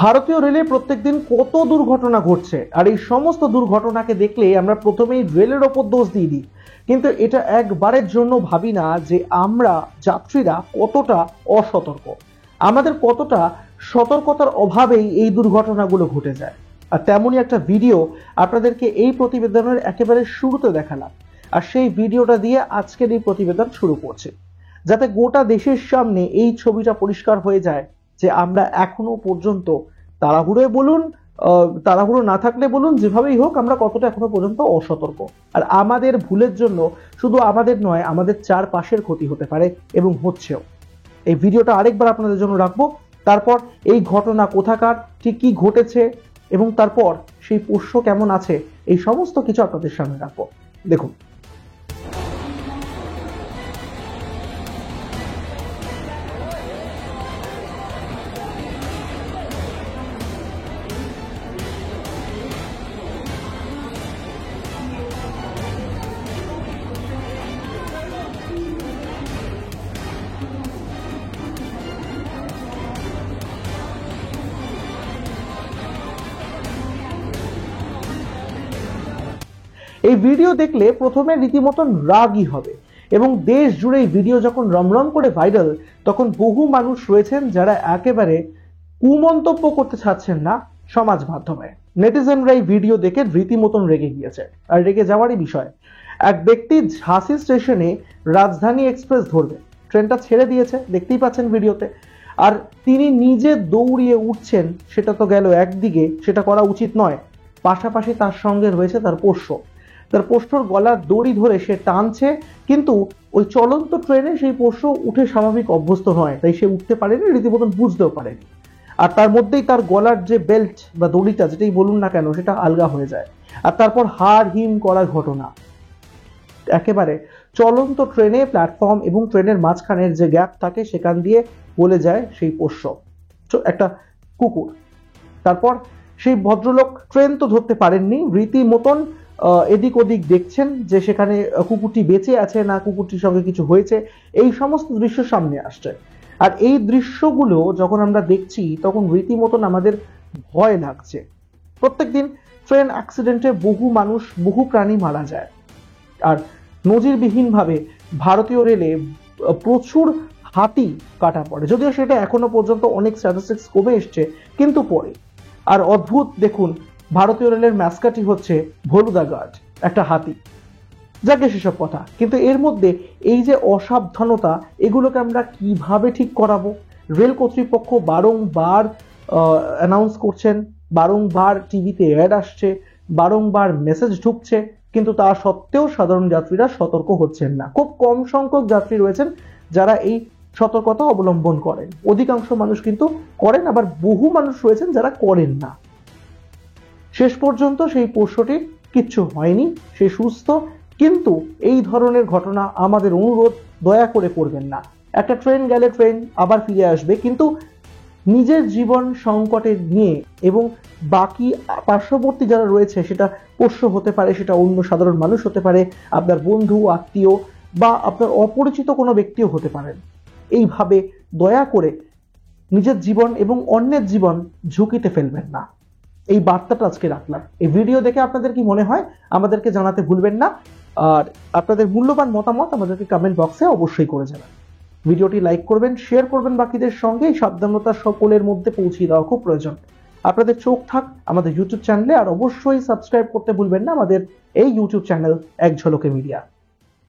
ভারতীয় রেলে প্রত্যেকদিন কত দুর্ঘটনা ঘটছে, আর এই সমস্ত দুর্ঘটনাকে দেখলে আমরা প্রথমেই রেলের ওপর দোষ দিয়ে দিই, কিন্তু এটা একবারের জন্য ভাবি না যে আমরা যাত্রীরা কতটা অসতর্ক, আমাদের কতটা সতর্কতার অভাবেই এই দুর্ঘটনাগুলো ঘটে যায়। আর তেমনই একটা ভিডিও আপনাদেরকে এই প্রতিবেদনের একেবারে শুরুতে দেখালাম, আর সেই ভিডিওটা দিয়ে আজকের এই প্রতিবেদন শুরু করছে, যাতে গোটা দেশের সামনে এই ছবিটা পরিষ্কার হয়ে যায় যে আমরা এখনো পর্যন্ত তাড়াহুড়োয় বলুন, তাড়াহুড়ো না থাকলে বলুন, যেভাবেই হোক আমরা কতটা এখনো পর্যন্ত অসতর্ক। আর আমাদের ভুলের জন্য শুধু আমাদের নয়, আমাদের চারপাশের ক্ষতি হতে পারে এবং হচ্ছেও। এই ভিডিওটা আরেকবার আপনাদের জন্য রাখবো, তারপর এই ঘটনা কোথাকার, ঠিক কি ঘটেছে এবং তারপর সেই পোষ্য কেমন আছে, এই সমস্ত কিছু আপনাদের সামনে রাখবো। দেখুন। এই ভিডিও দেখলে প্রথমে রীতিমতন রাগই হবে, এবং দেশ জুড়ে এই ভিডিও যখন রমরম করে ভাইরাল, তখন বহু মানুষ রয়েছেন যারা একেবারে কুমন্তব্য করতে ছাড়ছেন না সমাজ মাধ্যমে। নেটিজেনরা এই ভিডিও দেখে রীতিমতন রেগে গিয়েছে, আর রেগে যাওয়ারই বিষয়। এক ব্যক্তি ঝাঁসি স্টেশনে রাজধানী এক্সপ্রেস ধরবে, ট্রেনটা ছেড়ে দিয়েছে, দেখতেই পাচ্ছেন ভিডিওতে, আর তিনি নিজে দৌড়িয়ে উঠছেন। সেটা তো গেল একদিকে, সেটা করা উচিত নয়। পাশাপাশি তার সঙ্গে রয়েছে তার পোষ্য, তার পোষ্যর গলার দড়ি ধরে সে টানছে, কিন্তু ওই চলন্ত ট্রেনে সেই পোষ্য উঠে স্বাভাবিক অভ্যস্ত নয়, তাই সে উঠতে পারেনি, রীতিমতন বুঝতেও পারেনি। আর তার মধ্যেই তার গলার যে বেল্ট বা দড়িটা, যেটাই বলুন না কেন, সেটা আলগা হয়ে যায়। আর তারপর হাড় হিম করার ঘটনা, একেবারে চলন্ত ট্রেনে প্ল্যাটফর্ম এবং ট্রেনের মাঝখানের যে গ্যাপ থাকে সেখান দিয়ে বলে যায় সেই পোষ্য, একটা কুকুর। তারপর সেই ভদ্রলোক ট্রেন তো ধরতে পারেননি, রীতিমতন এদিক ওদিক দেখছেন যে সেখানে কুকুরটি বেঁচে আছে না কুকুরটির সঙ্গে কিছু হয়েছে, এই সমস্ত দৃশ্য সামনে আসছে। আর এই দৃশ্যগুলো যখন আমরা দেখছি তখন রীতিমতন আমাদের ভয় লাগছে। প্রত্যেকদিন ট্রেন অ্যাক্সিডেন্টে বহু মানুষ, বহু প্রাণী মারা যায়, আর নজিরবিহীনভাবে ভারতীয় রেলে প্রচুর হাতি কাটা পড়ে, যদিও সেটা এখনো পর্যন্ত অনেক স্ট্যাটিস্টিক্স কমে এসছে, কিন্তু পড়ে। আর অদ্ভুত দেখুন, ভারতীয় রেলের ম্যাসকাটই হচ্ছে ভলুদা গার্ড, একটা হাতি। যাকে সেসব কথা, কিন্তু এর মধ্যে এই যে অসাবধানতা, এগুলোকে আমরা কিভাবে ঠিক করাবো? রেল কর্তৃপক্ষ বারংবার অ্যানাউন্স করছেন, বারংবার টিভিতে অ্যাড আসছে, বারংবার মেসেজ ঢুকছে, কিন্তু তা সত্ত্বেও সাধারণ যাত্রীরা সতর্ক হচ্ছেন না। খুব কম সংখ্যক যাত্রী রয়েছেন যারা এই সতর্কতা অবলম্বন করেন, অধিকাংশ মানুষ কিন্তু করেন, আবার বহু মানুষ রয়েছেন যারা করেন না। শেষ পর্যন্ত সেই পোষ্যটির কিচ্ছু হয়নি, সে সুস্থ, কিন্তু এই ধরনের ঘটনা আমাদের অনুরোধ, দয়া করে করবেন না। একটা ট্রেন গেলে ট্রেন আবার ফিরে আসবে, কিন্তু নিজের জীবন সংকটে নিয়ে এবং বাকি পার্শ্ববর্তী যারা রয়েছে, সেটা পোষ্য হতে পারে, সেটা অন্য সাধারণ মানুষ হতে পারে, আপনার বন্ধু, আত্মীয় বা আপনার অপরিচিত কোনো ব্যক্তিও হতে পারেন, এইভাবে দয়া করে নিজের জীবন এবং অন্যের জীবন ঝুঁকিতে ফেলবেন না। এই বার্তাটা আজকে রাখলাম। এই ভিডিও দেখে আপনাদের কি মনে হয় আমাদেরকে জানাতে ভুলবেন না, আর আপনাদের মূল্যবান মতামত আমাদেরকে কমেন্ট বক্সে অবশ্যই করে জানান। ভিডিওটি লাইক করবেন, শেয়ার করবেন বাকিদের সঙ্গে। এই সাবধানতা সকলের মধ্যে পৌঁছে দেওয়া খুব প্রয়োজন। আপনাদের চোখ থাক আমাদের ইউটিউব চ্যানেলে, আর অবশ্যই সাবস্ক্রাইব করতে ভুলবেন না আমাদের এই ইউটিউব চ্যানেল এক ঝলকে মিডিয়া।